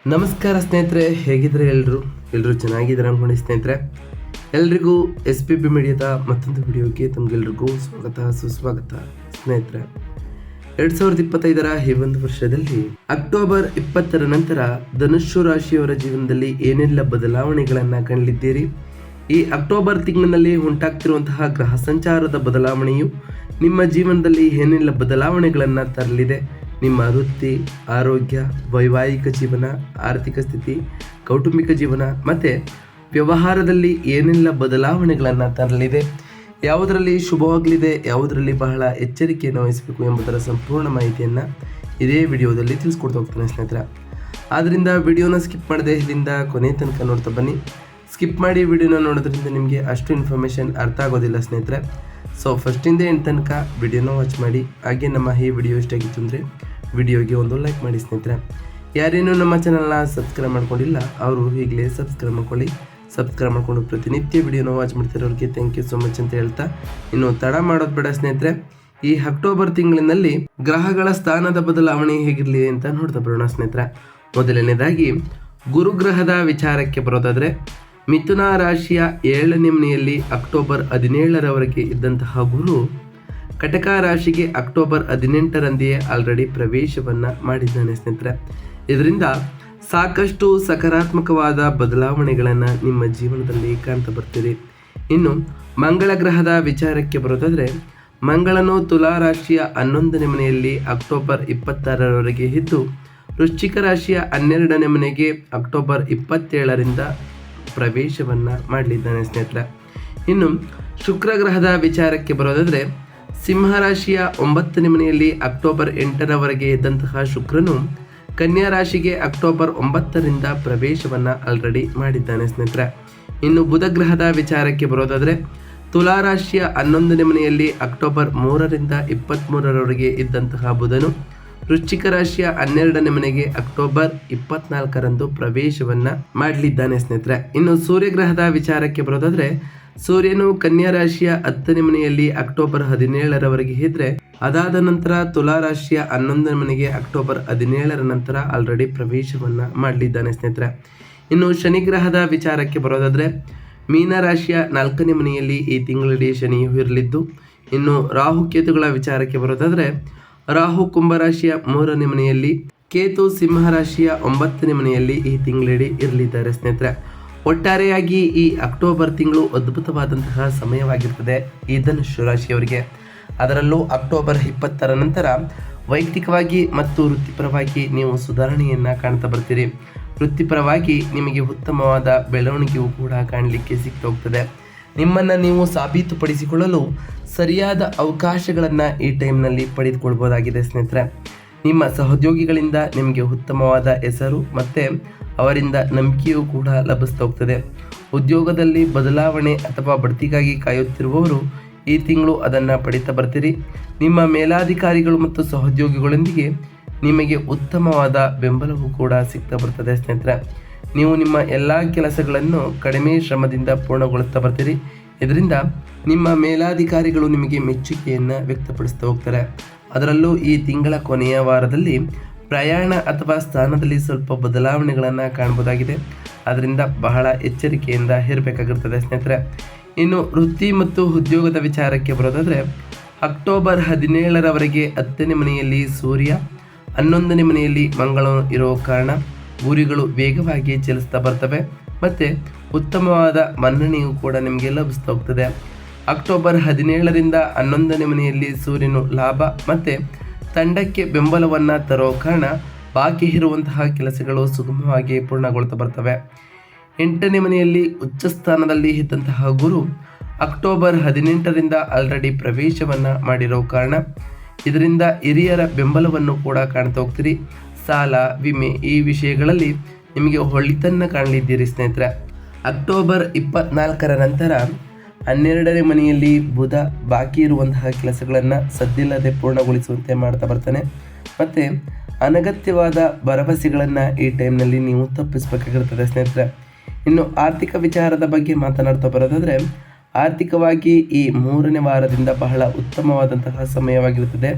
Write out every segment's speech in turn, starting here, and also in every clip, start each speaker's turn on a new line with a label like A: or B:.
A: ನಮಸ್ಕಾರ ಸ್ನೇಹಿತರೆ, ಹೇಗಿದ್ರೆ ಎಲ್ಲರೂ ಚೆನ್ನಾಗಿದ್ದಾರೆ ಅನ್ಕೊಂಡು ಸ್ನೇಹಿತರೆ. ಎಲ್ರಿಗೂ SPB ಮೀಡಿಯಾದ ಮತ್ತೊಂದು ವಿಡಿಯೋಗೆ ತಮಗೆಲ್ರಿಗೂ ಸುಸ್ವಾಗತ ಸ್ನೇಹಿತರೆ. 2025 ಈ ಒಂದು ವರ್ಷದಲ್ಲಿ ಅಕ್ಟೋಬರ್ 20 ನಂತರ ಧನುಸ್ಸು ರಾಶಿಯವರ ಜೀವನದಲ್ಲಿ ಏನೆಲ್ಲ ಬದಲಾವಣೆಗಳನ್ನ ಕಾಣಲಿದ್ದೀರಿ? ಈ ಅಕ್ಟೋಬರ್ ತಿಂಗಳಿನಲ್ಲಿ ಉಂಟಾಗ್ತಿರುವಂತಹ ಗ್ರಹ ಸಂಚಾರದ ಬದಲಾವಣೆಯು ನಿಮ್ಮ ಜೀವನದಲ್ಲಿ ಏನೆಲ್ಲ ಬದಲಾವಣೆಗಳನ್ನ ತರಲಿದೆ? ನಿಮ್ಮ ವೃತ್ತಿ, ಆರೋಗ್ಯ, ವೈವಾಹಿಕ ಜೀವನ, ಆರ್ಥಿಕ ಸ್ಥಿತಿ, ಕೌಟುಂಬಿಕ ಜೀವನ ಮತ್ತು ವ್ಯವಹಾರದಲ್ಲಿ ಏನೆಲ್ಲ ಬದಲಾವಣೆಗಳನ್ನು ತರಲಿದೆ, ಯಾವುದರಲ್ಲಿ ಶುಭವಾಗಲಿದೆ, ಯಾವುದರಲ್ಲಿ ಬಹಳ ಎಚ್ಚರಿಕೆಯನ್ನು ವಹಿಸಬೇಕು ಎಂಬುದರ ಸಂಪೂರ್ಣ ಮಾಹಿತಿಯನ್ನು ಇದೇ ವಿಡಿಯೋದಲ್ಲಿ ತಿಳಿಸ್ಕೊಡ್ತಾ ಹೋಗ್ತಾನೆ ಸ್ನೇಹಿತರೆ. ಆದ್ದರಿಂದ ವಿಡಿಯೋನ ಸ್ಕಿಪ್ ಮಾಡದೆ ಇಲ್ಲಿಂದ ಕೊನೆ ತನಕ ನೋಡ್ತಾ ಬನ್ನಿ. ಸ್ಕಿಪ್ ಮಾಡಿ ವಿಡಿಯೋನ ನೋಡೋದ್ರಿಂದ ನಿಮಗೆ ಅಷ್ಟು ಇನ್ಫಾರ್ಮೇಷನ್ ಅರ್ಥ ಆಗೋದಿಲ್ಲ ಸ್ನೇಹಿತರೆ. ಸೊ ಫಸ್ಟಿಂದ ಎಂಡ್ ತನಕ ವಿಡಿಯೋನ ವಾಚ್ ಮಾಡಿ. ಹಾಗೆ ನಮ್ಮ ಈ ವಿಡಿಯೋ ಇಷ್ಟ ಆಗಿತ್ತು ಅಂದರೆ ವಿಡಿಯೋಗೆ ಒಂದು ಲೈಕ್ ಮಾಡಿ ಸ್ನೇಹಿತರೆ. ಯಾರೇನೂ ನಮ್ಮ ಚಾನಲ್ನ ಸಬ್ಸ್ಕ್ರೈಬ್ ಮಾಡ್ಕೊಂಡಿಲ್ಲ ಅವರು ಈಗಲೇ ಸಬ್ಸ್ಕ್ರೈಬ್ ಮಾಡ್ಕೊಳ್ಳಿ. ಸಬ್ಸ್ಕ್ರೈಬ್ ಮಾಡಿಕೊಂಡು ಪ್ರತಿನಿತ್ಯ ವಿಡಿಯೋನ ವಾಚ್ ಮಾಡ್ತಿರೋರಿಗೆ ಥ್ಯಾಂಕ್ ಯು ಸೊ ಮಚ್ ಅಂತ ಹೇಳ್ತಾ, ಇನ್ನು ತಡ ಮಾಡೋದು ಬೇಡ ಸ್ನೇಹಿತರೆ. ಈ ಅಕ್ಟೋಬರ್ ತಿಂಗಳಿನಲ್ಲಿ ಗ್ರಹಗಳ ಸ್ಥಾನದ ಬದಲಾವಣೆ ಹೇಗಿರಲಿ ಅಂತ ನೋಡ್ತಾ ಬರೋಣ ಸ್ನೇಹಿತರೆ. ಮೊದಲನೇದಾಗಿ ಗುರುಗ್ರಹದ ವಿಚಾರಕ್ಕೆ ಬರೋದಾದರೆ, ಮಿಥುನ ರಾಶಿಯ 7ನೇ ಮನೆಯಲ್ಲಿ ಅಕ್ಟೋಬರ್ 17ರವರೆಗೆ ಇದ್ದಂತಹ ಗುರು ಕಟಕ ರಾಶಿಗೆ ಅಕ್ಟೋಬರ್ 18ರಂದೆಯೇ ಆಲ್ರೆಡಿ ಪ್ರವೇಶವನ್ನು ಮಾಡಿದ್ದಾನೆ ಸ್ನೇಹಿತರೆ. ಇದರಿಂದ ಸಾಕಷ್ಟು ಸಕಾರಾತ್ಮಕವಾದ ಬದಲಾವಣೆಗಳನ್ನು ನಿಮ್ಮ ಜೀವನದಲ್ಲಿ ಕಾಣ್ತಾ ಬರ್ತೀರಿ. ಇನ್ನು ಮಂಗಳ ಗ್ರಹದ ವಿಚಾರಕ್ಕೆ ಬರೋದಾದರೆ, ಮಂಗಳನು ತುಲಾ ರಾಶಿಯ 11ನೇ ಮನೆಯಲ್ಲಿ ಅಕ್ಟೋಬರ್ 26ರವರೆಗೆ ಇದ್ದು ವೃಶ್ಚಿಕ ರಾಶಿಯ 12ನೇ ಮನೆಗೆ ಅಕ್ಟೋಬರ್ 27ರಿಂದ ಪ್ರವೇಶವನ್ನು ಮಾಡಲಿದ್ದಾನೆ ಸ್ನೇಹಿತರೆ. ಇನ್ನು ಶುಕ್ರ ಗ್ರಹದ ವಿಚಾರಕ್ಕೆ ಬರೋದಾದರೆ, ಸಿಂಹರಾಶಿಯ 9ನೇ ಮನೆಯಲ್ಲಿ ಅಕ್ಟೋಬರ್ 8ರವರೆಗೆ ಇದ್ದಂತಹ ಶುಕ್ರನು ಕನ್ಯಾ ರಾಶಿಗೆ ಅಕ್ಟೋಬರ್ 9ರಿಂದ ಪ್ರವೇಶವನ್ನು ಆಲ್ರೆಡಿ ಮಾಡಿದ್ದಾನೆ ಸ್ನೇಹಿತರೆ. ಇನ್ನು ಬುಧ ಗ್ರಹದ ವಿಚಾರಕ್ಕೆ ಬರೋದಾದರೆ, ತುಲಾ ರಾಶಿಯ 11ನೇ ಮನೆಯಲ್ಲಿ ಅಕ್ಟೋಬರ್ 3ರಿಂದ 23ರವರೆಗೆ ಇದ್ದಂತಹ ಬುಧನು ವೃಶ್ಚಿಕ ರಾಶಿಯ 12ನೇ ಮನೆಗೆ ಅಕ್ಟೋಬರ್ 24ರಂದು ಪ್ರವೇಶವನ್ನು ಮಾಡಲಿದ್ದಾನೆ ಸ್ನೇಹಿತರೆ. ಇನ್ನು ಸೂರ್ಯಗ್ರಹದ ವಿಚಾರಕ್ಕೆ ಬರೋದಾದರೆ, ಸೂರ್ಯನು ಕನ್ಯಾ ರಾಶಿಯ 10ನೇ ಮನೆಯಲ್ಲಿ ಅಕ್ಟೋಬರ್ 17ರವರೆಗೆ ಇದ್ರೆ, ಅದಾದ ನಂತರ ತುಲಾ ರಾಶಿಯ 11ನೇ ಮನೆಗೆ ಅಕ್ಟೋಬರ್ 17ರ ನಂತರ ಆಲ್ರೆಡಿ ಪ್ರವೇಶವನ್ನು ಮಾಡಲಿದ್ದಾನೆ ಸ್ನೇಹಿತರೆ. ಇನ್ನು ಶನಿಗ್ರಹದ ವಿಚಾರಕ್ಕೆ ಬರೋದಾದರೆ, ಮೀನ ರಾಶಿಯ 4ನೇ ಮನೆಯಲ್ಲಿ ಈ ತಿಂಗಳಿಡೀ ಶನಿಯು ಇರಲಿದ್ದು, ಇನ್ನು ರಾಹುಕೇತುಗಳ ವಿಚಾರಕ್ಕೆ ಬರೋದಾದರೆ, ರಾಹು ಕುಂಭರಾಶಿಯ 3ನೇ ಮನೆಯಲ್ಲಿ, ಕೇತು ಸಿಂಹರಾಶಿಯ 9ನೇ ಮನೆಯಲ್ಲಿ ಈ ತಿಂಗಳಿಡೀ ಇರಲಿದ್ದಾರೆ ಸ್ನೇಹಿತರೆ. ಒಟ್ಟಾರೆಯಾಗಿ ಈ ಅಕ್ಟೋಬರ್ ತಿಂಗಳು ಅದ್ಭುತವಾದಂತಹ ಸಮಯವಾಗಿರ್ತದೆ ಈ ಧನುಸ್ಸು ರಾಶಿಯವರಿಗೆ. ಅದರಲ್ಲೂ ಅಕ್ಟೋಬರ್ 20ರ ನಂತರ ವೈಯಕ್ತಿಕವಾಗಿ ಮತ್ತು ವೃತ್ತಿಪರವಾಗಿ ನೀವು ಸುಧಾರಣೆಯನ್ನು ಕಾಣ್ತಾ ಬರ್ತೀರಿ. ವೃತ್ತಿಪರವಾಗಿ ನಿಮಗೆ ಉತ್ತಮವಾದ ಬೆಳವಣಿಗೆಯೂ ಕೂಡ ಕಾಣಲಿಕ್ಕೆ ಸಿಗ್ತಾ ಹೋಗ್ತದೆ. ನಿಮ್ಮನ್ನು ನೀವು ಸಾಬೀತುಪಡಿಸಿಕೊಳ್ಳಲು ಸರಿಯಾದ ಅವಕಾಶಗಳನ್ನು ಈ ಟೈಮ್ನಲ್ಲಿ ಪಡೆದುಕೊಳ್ಬೋದಾಗಿದೆ ಸ್ನೇಹಿತರೆ. ನಿಮ್ಮ ಸಹೋದ್ಯೋಗಿಗಳಿಂದ ನಿಮಗೆ ಉತ್ತಮವಾದ ಹೆಸರು ಮತ್ತು ಅವರಿಂದ ನಂಬಿಕೆಯೂ ಕೂಡ ಲಭಿಸ್ತಾ ಹೋಗ್ತದೆ. ಉದ್ಯೋಗದಲ್ಲಿ ಬದಲಾವಣೆ ಅಥವಾ ಬಡ್ತಿಗಾಗಿ ಕಾಯುತ್ತಿರುವವರು ಈ ತಿಂಗಳು ಅದನ್ನು ಪಡಿತಾ ಬರ್ತೀರಿ. ನಿಮ್ಮ ಮೇಲಾಧಿಕಾರಿಗಳು ಮತ್ತು ಸಹೋದ್ಯೋಗಿಗಳೊಂದಿಗೆ ನಿಮಗೆ ಉತ್ತಮವಾದ ಬೆಂಬಲವೂ ಕೂಡ ಸಿಗ್ತಾ ಬರ್ತದೆ ಸ್ನೇಹಿತರೆ. ನೀವು ನಿಮ್ಮ ಎಲ್ಲ ಕೆಲಸಗಳನ್ನು ಕಡಿಮೆ ಶ್ರಮದಿಂದ ಪೂರ್ಣಗೊಳಿಸ್ತಾ ಬರ್ತೀರಿ. ಇದರಿಂದ ನಿಮ್ಮ ಮೇಲಾಧಿಕಾರಿಗಳು ನಿಮಗೆ ಮೆಚ್ಚುಗೆಯನ್ನು ವ್ಯಕ್ತಪಡಿಸ್ತಾ ಹೋಗ್ತಾರೆ. ಅದರಲ್ಲೂ ಈ ತಿಂಗಳ ಕೊನೆಯ ವಾರದಲ್ಲಿ ಪ್ರಯಾಣ ಅಥವಾ ಸ್ಥಾನದಲ್ಲಿ ಸ್ವಲ್ಪ ಬದಲಾವಣೆಗಳನ್ನು ಕಾಣಬಹುದಾಗಿದೆ. ಅದರಿಂದ ಬಹಳ ಎಚ್ಚರಿಕೆಯಿಂದ ಇರಬೇಕಾಗಿರ್ತದೆ ಸ್ನೇಹಿತರೆ. ಇನ್ನು ವೃತ್ತಿ ಮತ್ತು ಉದ್ಯೋಗದ ವಿಚಾರಕ್ಕೆ ಬರೋದಾದರೆ, ಅಕ್ಟೋಬರ್ 17ರವರೆಗೆ 10ನೇ ಮನೆಯಲ್ಲಿ ಸೂರ್ಯ, 11ನೇ ಮನೆಯಲ್ಲಿ ಮಂಗಳನು ಇರೋ ಕಾರಣ ಗುರಿಗಳು ವೇಗವಾಗಿ ಚಲಿಸ್ತಾ ಬರ್ತವೆ ಮತ್ತು ಉತ್ತಮವಾದ ಮನ್ನಣೆಯೂ ಕೂಡ ನಿಮಗೆ ಲಭಿಸ್ತಾ ಹೋಗ್ತದೆ. ಅಕ್ಟೋಬರ್ 17ರಿಂದ 11ನೇ ಮನೆಯಲ್ಲಿ ಸೂರ್ಯನು ಲಾಭ ಮತ್ತು ತಂಡಕ್ಕೆ ಬೆಂಬಲವನ್ನು ತರೋ ಕಾರಣ ಬಾಕಿ ಇರುವಂತಹ ಕೆಲಸಗಳು ಸುಗಮವಾಗಿ ಪೂರ್ಣಗೊಳ್ತಾ ಬರ್ತವೆ. 8ನೇ ಮನೆಯಲ್ಲಿ ಉಚ್ಚ ಸ್ಥಾನದಲ್ಲಿ ಇದ್ದಂತಹ ಗುರು ಅಕ್ಟೋಬರ್ 18ರಿಂದ ಆಲ್ರೆಡಿ ಪ್ರವೇಶವನ್ನು ಮಾಡಿರೋ ಕಾರಣ ಇದರಿಂದ ಹಿರಿಯರ ಬೆಂಬಲವನ್ನು ಕೂಡ ಕಾಣ್ತಾ ಹೋಗ್ತೀರಿ. ಸಾಲ, ವಿಮೆ ಈ ವಿಷಯಗಳಲ್ಲಿ ನಿಮಗೆ ಒಳಿತನ್ನು ಕಾಣಲಿದ್ದೀರಿ ಸ್ನೇಹಿತರೆ. ಅಕ್ಟೋಬರ್ 24ರ ನಂತರ 12ನೇ ಮನೆಯಲ್ಲಿ ಬುಧ ಬಾಕಿ ಇರುವಂತಹ ಕೆಲಸಗಳನ್ನು ಸದ್ದಿಲ್ಲದೆ ಪೂರ್ಣಗೊಳಿಸುವಂತೆ ಮಾಡ್ತಾ ಬರ್ತಾನೆ ಮತ್ತು ಅನಗತ್ಯವಾದ ಭರವಸೆಗಳನ್ನು ಈ ಟೈಮ್ನಲ್ಲಿ ನೀವು ತಪ್ಪಿಸಬೇಕಾಗಿರ್ತದೆ ಸ್ನೇಹಿತರೆ. ಇನ್ನು ಆರ್ಥಿಕ ವಿಚಾರದ ಬಗ್ಗೆ ಮಾತನಾಡ್ತಾ ಬರೋದಾದರೆ, ಆರ್ಥಿಕವಾಗಿ ಈ 3ನೇ ವಾರದಿಂದ ಬಹಳ ಉತ್ತಮವಾದಂತಹ ಸಮಯವಾಗಿರುತ್ತದೆ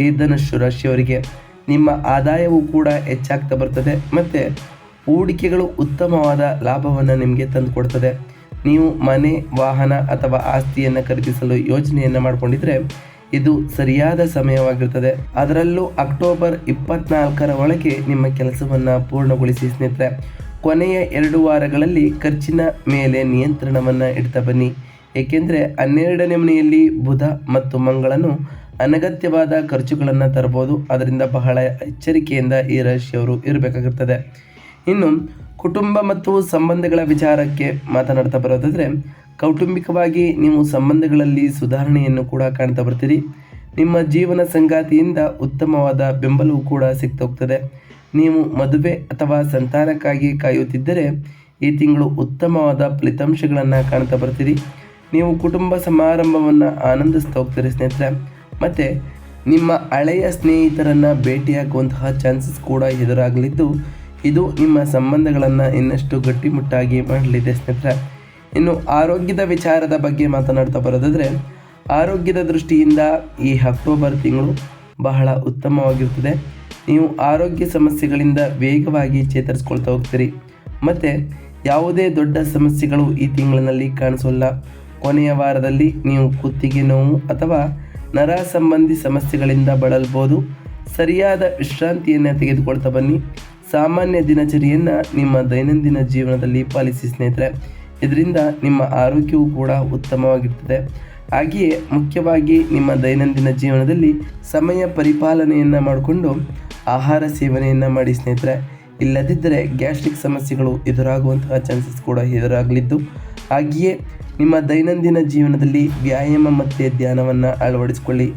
A: ಈ ಧನುಸ್ಸು ರಾಶಿಯವರಿಗೆ. ನಿಮ್ಮ ಆದಾಯವೂ ಕೂಡ ಹೆಚ್ಚಾಗ್ತಾ ಬರ್ತದೆ ಮತ್ತು ಹೂಡಿಕೆಗಳು ಉತ್ತಮವಾದ ಲಾಭವನ್ನು ನಿಮಗೆ ತಂದುಕೊಡ್ತದೆ. ನೀವು ಮನೆ, ವಾಹನ ಅಥವಾ ಆಸ್ತಿಯನ್ನು ಖರೀದಿಸಲು ಯೋಜನೆಯನ್ನು ಮಾಡಿಕೊಂಡಿದ್ರೆ ಇದು ಸರಿಯಾದ ಸಮಯವಾಗಿರ್ತದೆ. ಅದರಲ್ಲೂ ಅಕ್ಟೋಬರ್ 24ರ ಒಳಗೆ ನಿಮ್ಮ ಕೆಲಸವನ್ನು ಪೂರ್ಣಗೊಳಿಸಿ ಸ್ನೇಹಿತರೆ. ಕೊನೆಯ 2 ವಾರಗಳಲ್ಲಿ ಖರ್ಚಿನ ಮೇಲೆ ನಿಯಂತ್ರಣವನ್ನು ಇಡ್ತಾ ಬನ್ನಿ. ಏಕೆಂದರೆ 12ನೇ ಮನೆಯಲ್ಲಿ ಬುಧ ಮತ್ತು ಮಂಗಳನು ಅನಗತ್ಯವಾದ ಖರ್ಚುಗಳನ್ನು ತರಬಹುದು. ಅದರಿಂದ ಬಹಳ ಎಚ್ಚರಿಕೆಯಿಂದ ಈ ರಾಶಿಯವರು ಇರಬೇಕಾಗಿರ್ತದೆ. ಇನ್ನು ಕುಟುಂಬ ಮತ್ತು ಸಂಬಂಧಗಳ ವಿಚಾರಕ್ಕೆ ಮಾತನಾಡ್ತಾ ಬರೋದಾದರೆ, ಕೌಟುಂಬಿಕವಾಗಿ ನೀವು ಸಂಬಂಧಗಳಲ್ಲಿ ಸುಧಾರಣೆಯನ್ನು ಕೂಡ ಕಾಣ್ತಾ ಬರ್ತೀರಿ. ನಿಮ್ಮ ಜೀವನ ಸಂಗಾತಿಯಿಂದ ಉತ್ತಮವಾದ ಬೆಂಬಲವೂ ಕೂಡ ಸಿಗ್ತಾ ಹೋಗ್ತದೆ. ನೀವು ಮದುವೆ ಅಥವಾ ಸಂತಾನಕ್ಕಾಗಿ ಕಾಯುತ್ತಿದ್ದರೆ ಈ ತಿಂಗಳು ಉತ್ತಮವಾದ ಫಲಿತಾಂಶಗಳನ್ನು ಕಾಣ್ತಾ ಬರ್ತೀರಿ. ನೀವು ಕುಟುಂಬ ಸಮಾರಂಭವನ್ನು ಆನಂದಿಸ್ತಾ ಹೋಗ್ತೀರಿ ಸ್ನೇಹಿತರೆ. ಮತ್ತು ನಿಮ್ಮ ಹಳೆಯ ಸ್ನೇಹಿತರನ್ನು ಭೇಟಿಯಾಗುವಂತಹ ಚಾನ್ಸಸ್ ಕೂಡ ಎದುರಾಗಲಿದ್ದು ಇದು ನಿಮ್ಮ ಸಂಬಂಧಗಳನ್ನು ಇನ್ನಷ್ಟು ಗಟ್ಟಿಮುಟ್ಟಾಗಿ ಮಾಡಲಿದೆ ಸ್ನೇಹಿತರೆ. ಇನ್ನು ಆರೋಗ್ಯದ ವಿಚಾರದ ಬಗ್ಗೆ ಮಾತನಾಡ್ತಾ ಬರೋದಾದರೆ, ಆರೋಗ್ಯದ ದೃಷ್ಟಿಯಿಂದ ಈ ಅಕ್ಟೋಬರ್ ತಿಂಗಳು ಬಹಳ ಉತ್ತಮವಾಗಿರ್ತದೆ. ನೀವು ಆರೋಗ್ಯ ಸಮಸ್ಯೆಗಳಿಂದ ವೇಗವಾಗಿ ಚೇತರಿಸ್ಕೊಳ್ತಾ ಹೋಗ್ತೀರಿ. ಮತ್ತು ಯಾವುದೇ ದೊಡ್ಡ ಸಮಸ್ಯೆಗಳು ಈ ತಿಂಗಳಿನಲ್ಲಿ ಕಾಣಿಸೋಲ್ಲ. ಕೊನೆಯ ವಾರದಲ್ಲಿ ನೀವು ಕುತ್ತಿಗೆ ನೋವು ಅಥವಾ ನರ ಸಂಬಂಧಿ ಸಮಸ್ಯೆಗಳಿಂದ ಬಳಲ್ಬೋದು. ಸರಿಯಾದ ವಿಶ್ರಾಂತಿಯನ್ನು ತೆಗೆದುಕೊಳ್ತಾ ಬನ್ನಿ. ಸಾಮಾನ್ಯ ದಿನಚರಿಯನ್ನು ನಿಮ್ಮ ದೈನಂದಿನ ಜೀವನದಲ್ಲಿ ಪಾಲಿಸಿ ಸ್ನೇಹಿತರೆ. ಇದರಿಂದ ನಿಮ್ಮ ಆರೋಗ್ಯವು ಕೂಡ ಉತ್ತಮವಾಗಿರ್ತದೆ. ಹಾಗೆಯೇ ಮುಖ್ಯವಾಗಿ ನಿಮ್ಮ ದೈನಂದಿನ ಜೀವನದಲ್ಲಿ ಸಮಯ ಪರಿಪಾಲನೆಯನ್ನು ಮಾಡಿಕೊಂಡು ಆಹಾರ ಸೇವನೆಯನ್ನು ಮಾಡಿ ಸ್ನೇಹಿತರೆ. ಇಲ್ಲದಿದ್ದರೆ ಗ್ಯಾಸ್ಟ್ರಿಕ್ ಸಮಸ್ಯೆಗಳು ಎದುರಾಗುವಂತಹ ಚಾನ್ಸಸ್ ಕೂಡ ಎದುರಾಗಲಿದ್ದು, ಹಾಗೆಯೇ ನಿಮ್ಮ ದೈನಂದಿನ ಜೀವನದಲ್ಲಿ ವ್ಯಾಯಾಮ ಮತ್ತು ಧ್ಯಾನವನ್ನು ಅಳವಡಿಸಿಕೊಳ್ಳಿ.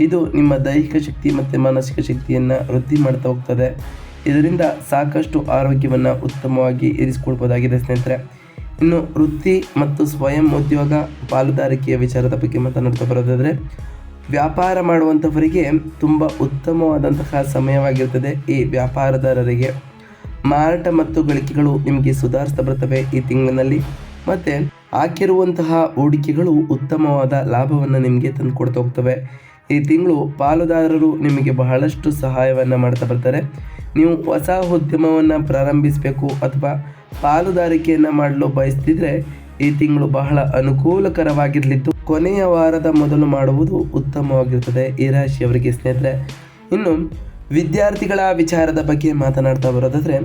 A: ಇದು ನಿಮ್ಮ ದೈಹಿಕ ಶಕ್ತಿ ಮತ್ತು ಮಾನಸಿಕ ಶಕ್ತಿಯನ್ನು ವೃದ್ಧಿ ಮಾಡ್ತಾ ಹೋಗ್ತದೆ. ಇದರಿಂದ ಸಾಕಷ್ಟು ಆರೋಗ್ಯವನ್ನು ಉತ್ತಮವಾಗಿ ಇರಿಸಿಕೊಳ್ಬೋದಾಗಿದೆ ಸ್ನೇಹಿತರೆ. ಇನ್ನು ವೃತ್ತಿ ಮತ್ತು ಸ್ವಯಂ ಉದ್ಯೋಗ ಪಾಲುದಾರಿಕೆಯ ವಿಚಾರದ ಬಗ್ಗೆ ಮಾತನಾಡ್ತಾ ಬರೋದಾದರೆ, ವ್ಯಾಪಾರ ಮಾಡುವಂಥವರಿಗೆ ತುಂಬ ಉತ್ತಮವಾದಂತಹ ಸಮಯವಾಗಿರ್ತದೆ. ಈ ವ್ಯಾಪಾರದಾರರಿಗೆ ಮಾರಾಟ ಮತ್ತು ಗಳಿಕೆಗಳು ನಿಮಗೆ ಸುಧಾರಿಸ್ತಾ ಬರ್ತವೆ ಈ ತಿಂಗಳಿನಲ್ಲಿ. ಮತ್ತು ಹಾಕಿರುವಂತಹ ಹೂಡಿಕೆಗಳು ಉತ್ತಮವಾದ ಲಾಭವನ್ನು ನಿಮಗೆ ತಂದುಕೊಡ್ತಾ ಹೋಗ್ತವೆ. ಈ ತಿಂಗಳು ಪಾಲುದಾರರು ನಿಮಗೆ ಬಹಳಷ್ಟು ಸಹಾಯವನ್ನು ಮಾಡ್ತಾ ಬರ್ತಾರೆ. ನೀವು ಹೊಸ ಉದ್ಯಮವನ್ನು ಪ್ರಾರಂಭಿಸಬೇಕು ಅಥವಾ ಪಾಲುದಾರಿಕೆಯನ್ನು ಮಾಡಲು ಬಯಸ್ತಿದ್ರೆ ಈ ತಿಂಗಳು ಬಹಳ ಅನುಕೂಲಕರವಾಗಿರಲಿದ್ದು ಕೊನೆಯ ವಾರದ ಮೊದಲು ಮಾಡುವುದು ಉತ್ತಮವಾಗಿರ್ತದೆ ಈ ರಾಶಿಯವರಿಗೆ ಸ್ನೇಹಿತರೆ. ಇನ್ನು ವಿದ್ಯಾರ್ಥಿಗಳ ವಿಚಾರದ ಬಗ್ಗೆ ಮಾತನಾಡ್ತಾ ಬರೋದಾದರೆ,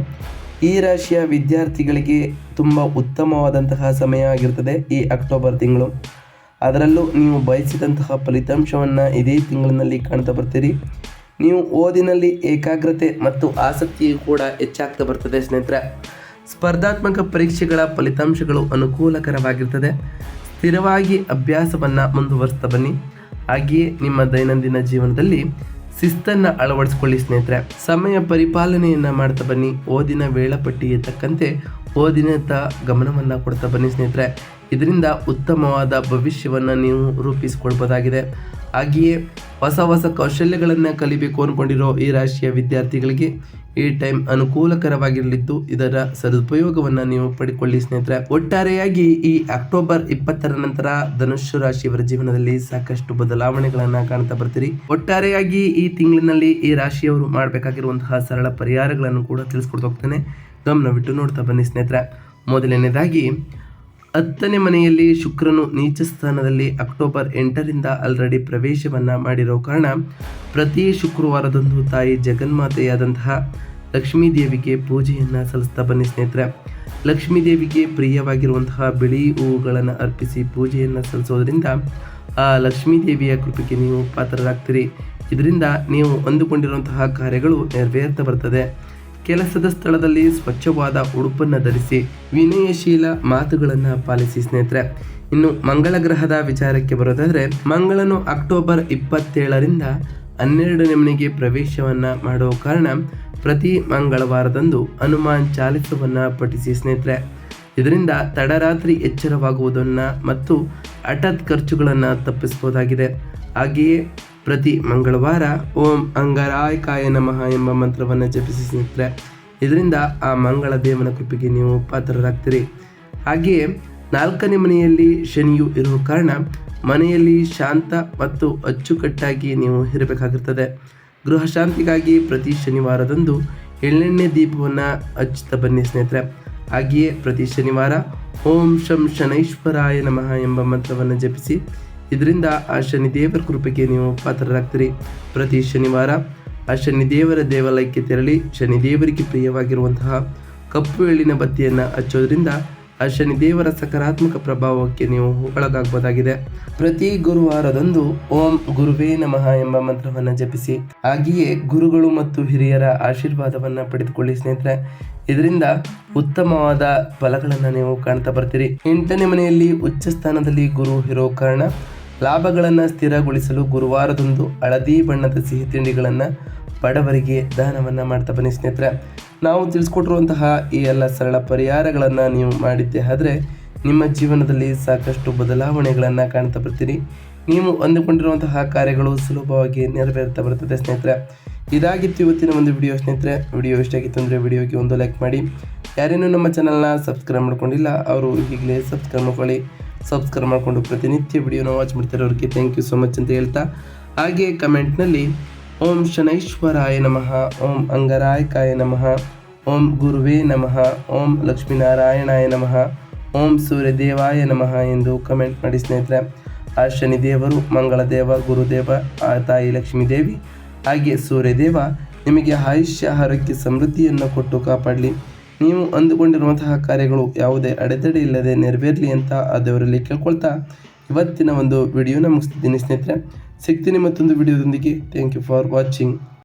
A: ಈ ರಾಶಿಯ ವಿದ್ಯಾರ್ಥಿಗಳಿಗೆ ತುಂಬ ಉತ್ತಮವಾದಂತಹ ಸಮಯ ಆಗಿರ್ತದೆ ಈ ಅಕ್ಟೋಬರ್ ತಿಂಗಳು. ಅದರಲ್ಲೂ ನೀವು ಬಯಸಿದಂತಹ ಫಲಿತಾಂಶವನ್ನು ಇದೇ ತಿಂಗಳಿನಲ್ಲಿ ಕಾಣ್ತಾ ಬರ್ತೀರಿ. ನೀವು ಓದಿನಲ್ಲಿ ಏಕಾಗ್ರತೆ ಮತ್ತು ಆಸಕ್ತಿಯು ಕೂಡ ಹೆಚ್ಚಾಗ್ತಾ ಬರ್ತದೆ ಸ್ನೇಹಿತರೆ. ಸ್ಪರ್ಧಾತ್ಮಕ ಪರೀಕ್ಷೆಗಳ ಫಲಿತಾಂಶಗಳು ಅನುಕೂಲಕರವಾಗಿರ್ತದೆ. ಸ್ಥಿರವಾಗಿ ಅಭ್ಯಾಸವನ್ನು ಮುಂದುವರಿಸ್ತಾ ಬನ್ನಿ. ಹಾಗೆಯೇ ನಿಮ್ಮ ದೈನಂದಿನ ಜೀವನದಲ್ಲಿ ಶಿಸ್ತನ್ನು ಅಳವಡಿಸ್ಕೊಳ್ಳಿ ಸ್ನೇಹಿತರೆ. ಸಮಯ ಪರಿಪಾಲನೆಯನ್ನು ಮಾಡ್ತಾ ಬನ್ನಿ. ಓದಿನ ವೇಳಾಪಟ್ಟಿಗೆ ತಕ್ಕಂತೆ ಓದಿನತ್ತ ಗಮನವನ್ನು ಕೊಡ್ತಾ ಬನ್ನಿ ಸ್ನೇಹಿತರೆ. ಇದರಿಂದ ಉತ್ತಮವಾದ ಭವಿಷ್ಯವನ್ನು ನೀವು ರೂಪಿಸಿಕೊಳ್ಬೋದಾಗಿದೆ. ಹಾಗೆಯೇ ಹೊಸ ಕೌಶಲ್ಯಗಳನ್ನು ಕಲಿಬೇಕು ಅಂದ್ಕೊಂಡಿರೋ ಈ ರಾಶಿಯ ವಿದ್ಯಾರ್ಥಿಗಳಿಗೆ ಈ ಟೈಮ್ ಅನುಕೂಲಕರವಾಗಿರಲಿದ್ದು ಇದರ ಸದುಪಯೋಗವನ್ನು ನೀವು ಪಡೆದುಕೊಳ್ಳಿ ಸ್ನೇಹಿತರೆ. ಒಟ್ಟಾರೆಯಾಗಿ ಈ ಅಕ್ಟೋಬರ್ 20ರ ನಂತರ ಧನುಸ್ಸು ರಾಶಿಯವರ ಜೀವನದಲ್ಲಿ ಸಾಕಷ್ಟು ಬದಲಾವಣೆಗಳನ್ನು ಕಾಣ್ತಾ ಬರ್ತೀರಿ. ಒಟ್ಟಾರೆಯಾಗಿ ಈ ತಿಂಗಳಿನಲ್ಲಿ ಈ ರಾಶಿಯವರು ಮಾಡಬೇಕಾಗಿರುವಂತಹ ಸರಳ ಪರಿಹಾರಗಳನ್ನು ಕೂಡ ತಿಳಿಸ್ಕೊಡ್ತಾ ಹೋಗ್ತಾನೆ. ಗಮನವಿಟ್ಟು ನೋಡ್ತಾ ಬನ್ನಿ ಸ್ನೇಹಿತರೆ. ಮೊದಲನೇದಾಗಿ 10ನೇ ಮನೆಯಲ್ಲಿ ಶುಕ್ರನು ನೀಚ ಸ್ಥಾನದಲ್ಲಿ ಅಕ್ಟೋಬರ್ 8ರಿಂದ ಆಲ್ರೆಡಿ ಪ್ರವೇಶವನ್ನು ಮಾಡಿರೋ ಕಾರಣ ಪ್ರತಿ ಶುಕ್ರವಾರದಂದು ತಾಯಿ ಜಗನ್ಮಾತೆಯಾದಂತಹ ಲಕ್ಷ್ಮೀ ದೇವಿಗೆ ಪೂಜೆಯನ್ನು ಸಲ್ಲಿಸ್ತಾ ಬನ್ನಿ ಸ್ನೇಹಿತರೆ. ಲಕ್ಷ್ಮೀ ದೇವಿಗೆ ಪ್ರಿಯವಾಗಿರುವಂತಹ ಬಿಳಿ ಹೂವುಗಳನ್ನು ಅರ್ಪಿಸಿ ಪೂಜೆಯನ್ನು ಸಲ್ಲಿಸೋದ್ರಿಂದ ಆ ಲಕ್ಷ್ಮೀ ದೇವಿಯ ಕೃಪೆಗೆ ನೀವು ಪಾತ್ರರಾಗ್ತೀರಿ. ಇದರಿಂದ ನೀವು ಅಂದುಕೊಂಡಿರುವಂತಹ ಕಾರ್ಯಗಳು ನೆರವೇರ್ತಾ ಬರ್ತದೆ. ಕೆಲಸದ ಸ್ಥಳದಲ್ಲಿ ಸ್ವಚ್ಛವಾದ ಉಡುಪನ್ನು ಧರಿಸಿ ವಿನಯಶೀಲ ಮಾತುಗಳನ್ನು ಪಾಲಿಸಿ ಸ್ನೇಹಿತರೆ. ಇನ್ನು ಮಂಗಳ ಗ್ರಹದ ವಿಚಾರಕ್ಕೆ ಬರೋದಾದರೆ, ಮಂಗಳನು ಅಕ್ಟೋಬರ್ 27ರಿಂದ 12ನೇ ಮನೆಗೆ ಪ್ರವೇಶವನ್ನು ಮಾಡೋ ಕಾರಣ ಪ್ರತಿ ಮಂಗಳವಾರದಂದು ಹನುಮಾನ್ ಚಾಲಿಸವನ್ನು ಪಠಿಸಿ ಸ್ನೇಹಿತರೆ. ಇದರಿಂದ ತಡರಾತ್ರಿ ಎಚ್ಚರವಾಗುವುದನ್ನು ಮತ್ತು ಹಠಾತ್ ಖರ್ಚುಗಳನ್ನು ತಪ್ಪಿಸಬಹುದಾಗಿದೆ. ಹಾಗೆಯೇ ಪ್ರತಿ ಮಂಗಳವಾರ ಓಂ ಅಂಗರಾಯಕಾಯ ನಮಃ ಎಂಬ ಮಂತ್ರವನ್ನು ಜಪಿಸಿ ಸ್ನೇಹಿತರೆ. ಇದರಿಂದ ಆ ಮಂಗಳ ದೇವನ ಕೃಪೆಗೆ ನೀವು ಪಾತ್ರರಾಗ್ತೀರಿ. ಹಾಗೆಯೇ 4ನೇ ಮನೆಯಲ್ಲಿ ಶನಿಯು ಇರುವ ಕಾರಣ ಮನೆಯಲ್ಲಿ ಶಾಂತ ಮತ್ತು ಅಚ್ಚುಕಟ್ಟಾಗಿ ನೀವು ಇರಬೇಕಾಗಿರ್ತದೆ. ಗೃಹ ಶಾಂತಿಗಾಗಿ ಪ್ರತಿ ಶನಿವಾರದಂದು ಎಳ್ಳೆಣ್ಣೆ ದೀಪವನ್ನು ಹಚ್ಚುತ್ತಾ ಬನ್ನಿ ಸ್ನೇಹಿತರೆ. ಹಾಗೆಯೇ ಪ್ರತಿ ಶನಿವಾರ ಓಂ ಶಂ ಶನೈಶ್ವರಾಯ ನಮಃ ಎಂಬ ಮಂತ್ರವನ್ನು ಜಪಿಸಿ. ಇದರಿಂದ ಆ ಶನಿದೇವರ ಕೃಪೆಗೆ ನೀವು ಪಾತ್ರರಾಗ್ತೀರಿ. ಪ್ರತಿ ಶನಿವಾರ ಆ ಶನಿದೇವರ ದೇವಾಲಯಕ್ಕೆ ತೆರಳಿ ಶನಿದೇವರಿಗೆ ಪ್ರಿಯವಾಗಿರುವಂತಹ ಕಪ್ಪು ಎಳ್ಳಿನ ಬತ್ತಿಯನ್ನು ಹಚ್ಚೋದ್ರಿಂದ ಆ ಶನಿದೇವರ ಸಕಾರಾತ್ಮಕ ಪ್ರಭಾವಕ್ಕೆ ನೀವು ಒಳಗಾಗಬಹುದಾಗಿದೆ. ಪ್ರತಿ ಗುರುವಾರದಂದು ಓಂ ಗುರುವೇ ನಮಃ ಎಂಬ ಮಂತ್ರವನ್ನು ಜಪಿಸಿ. ಹಾಗೆಯೇ ಗುರುಗಳು ಮತ್ತು ಹಿರಿಯರ ಆಶೀರ್ವಾದವನ್ನು ಪಡೆದುಕೊಳ್ಳಿ ಸ್ನೇಹಿತರೆ. ಇದರಿಂದ ಉತ್ತಮವಾದ ಫಲಗಳನ್ನು ನೀವು ಕಾಣ್ತಾ ಬರ್ತೀರಿ. 8ನೇ ಮನೆಯಲ್ಲಿ ಉಚ್ಚ ಸ್ಥಾನದಲ್ಲಿ ಗುರು ಇರೋ ಕಾರಣ ಲಾಭಗಳನ್ನು ಸ್ಥಿರಗೊಳಿಸಲು ಗುರುವಾರದಂದು ಹಳದಿ ಬಣ್ಣದ ಸಿಹಿ ತಿಂಡಿಗಳನ್ನು ಬಡವರಿಗೆ ದಾನವನ್ನು ಮಾಡ್ತಾ ಬನ್ನಿ ಸ್ನೇಹಿತರೆ. ನಾವು ತಿಳಿಸ್ಕೊಟ್ಟಿರುವಂತಹ ಈ ಎಲ್ಲ ಸರಳ ಪರಿಹಾರಗಳನ್ನು ನೀವು ಮಾಡಿದ್ದೆ ಆದರೆ ನಿಮ್ಮ ಜೀವನದಲ್ಲಿ ಸಾಕಷ್ಟು ಬದಲಾವಣೆಗಳನ್ನು ಕಾಣ್ತಾ ಬರ್ತೀರಿ. ನೀವು ಅಂದುಕೊಂಡಿರುವಂತಹ ಕಾರ್ಯಗಳು ಸುಲಭವಾಗಿ ನೆರವೇರ್ತಾ ಬರ್ತದೆ ಸ್ನೇಹಿತರೆ. ಇದಾಗಿತ್ತು ಇವತ್ತಿನ ಒಂದು ವಿಡಿಯೋ ಸ್ನೇಹಿತರೆ. ವಿಡಿಯೋ ಇಷ್ಟ ಆಗಿತ್ತು ಅಂದರೆ ವಿಡಿಯೋಗೆ ಒಂದು ಲೈಕ್ ಮಾಡಿ. ಯಾರೇನೂ ನಮ್ಮ ಚಾನಲ್ನ ಸಬ್ಸ್ಕ್ರೈಬ್ ಮಾಡ್ಕೊಂಡಿಲ್ಲ ಅವರು ಈಗಲೇ ಸಬ್ಸ್ಕ್ರೈಬ್ ಮಾಡ್ಕೊಳ್ಳಿ. ಸಬ್ಸ್ಕ್ರೈಬ್ ಮಾಡಿಕೊಂಡು ಪ್ರತಿನಿತ್ಯ ವಿಡಿಯೋನ ವಾಚ್ ಮಾಡ್ತಿರೋರಿಗೆ ಥ್ಯಾಂಕ್ ಯು ಸೊ ಮಚ್ ಅಂತ ಹೇಳ್ತಾ, ಹಾಗೆ ಕಮೆಂಟ್ನಲ್ಲಿ ಓಂ ಶನೈಶ್ವರಾಯ ನಮಃ, ಓಂ ಅಂಗರಾಯಕಾಯ ನಮಃ, ಓಂ ಗುರುವೇ ನಮಃ, ಓಂ ಲಕ್ಷ್ಮೀನಾರಾಯಣಾಯ ನಮಃ, ಓಂ ಸೂರ್ಯದೇವಾಯ ನಮಃ ಎಂದು ಕಮೆಂಟ್ ಮಾಡಿ ಸ್ನೇಹಿತರೆ. ಆ ಶನಿದೇವರು, ಮಂಗಳದೇವ, ಗುರುದೇವ, ಆ ತಾಯಿ ಲಕ್ಷ್ಮೀದೇವಿ ಹಾಗೆ ಸೂರ್ಯದೇವ ನಿಮಗೆ ಆಯುಷ್ಯ ಆರೋಗ್ಯ ಸಮೃದ್ಧಿಯನ್ನು ಕೊಟ್ಟು ಕಾಪಾಡಲಿ. ನೀವು ಅಂದುಕೊಂಡಿರುವಂತಹ ಕಾರ್ಯಗಳು ಯಾವುದೇ ಅಡೆತಡೆ ಇಲ್ಲದೆ ನೆರವೇರಲಿ ಅಂತ ಆ ದೇವರಲ್ಲಿ ಕೇಳ್ಕೊಳ್ತಾ ಇವತ್ತಿನ ಒಂದು ವಿಡಿಯೋನ ಮುಗಿಸ್ತಿದ್ದೀನಿ ಸ್ನೇಹಿತರೆ. ಸಿಗ್ತೀನಿ ಮತ್ತೊಂದು ವಿಡಿಯೋದೊಂದಿಗೆ. Thank you for watching.